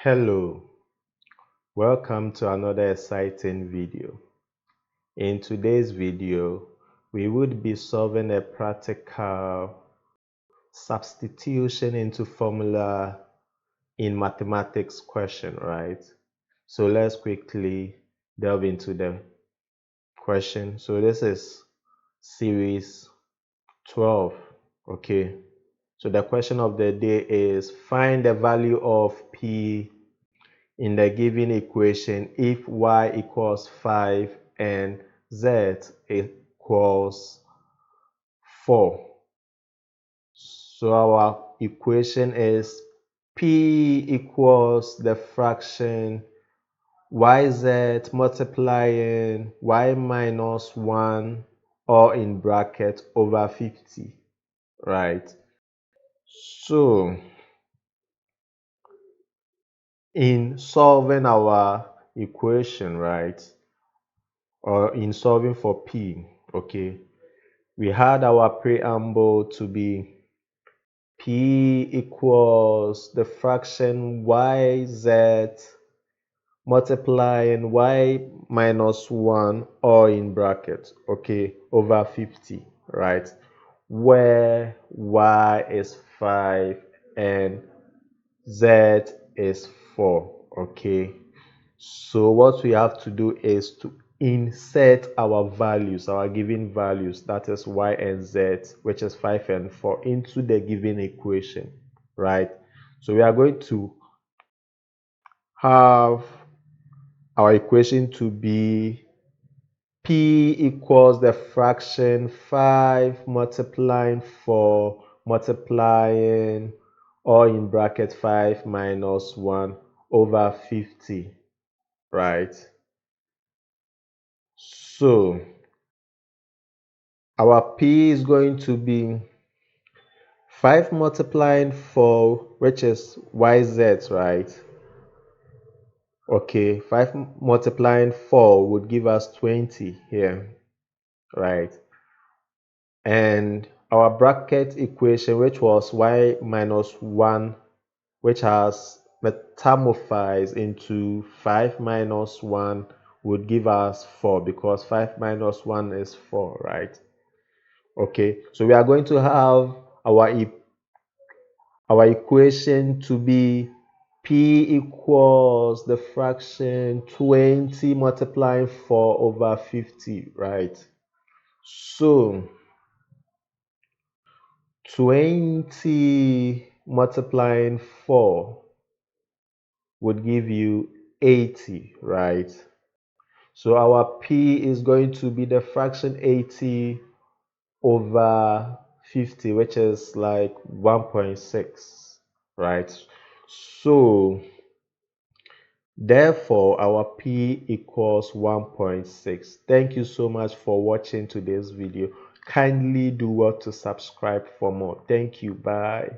Hello, welcome to another exciting video. In today's video, we would be solving a practical substitution into formula in mathematics question, right? So let's quickly delve into the question. So this is series 12, okay? So the question of the day is find the value of P in the given equation if y equals 5 and z equals 4. So our equation is P equals the fraction yz multiplying y minus 1 or in bracket over 50, right? So in solving our equation, right, or in solving for P, okay, we had our preamble to be P equals the fraction yz multiplying y minus 1 or in brackets, okay, over 50, right, where y is 5 and z is 4, okay. So what we have to do is to insert our values, our given values, that is y and z, which is 5 and 4, into the given equation, right? So we are going to have our equation to be P equals the fraction 5 multiplying 4 multiplying, or in bracket 5 minus 1 over 50, right? So our P is going to be 5 multiplying 4, which is yz, right? Okay, 5 multiplying 4 would give us 20 here, right? And our bracket equation, which was y minus 1, which has metamorphized into 5 minus 1, would give us 4, because 5 minus 1 is 4, right? Okay, so we are going to have our equation to be P equals the fraction 20 multiplying 4 over 50, right? So 20 multiplying 4 would give you 80, right? So our P is going to be the fraction 80 over 50, which is like 1.6, right? So therefore our P equals 1.6. Thank you so much for watching today's video. Kindly do well to subscribe for more. Thank you. Bye.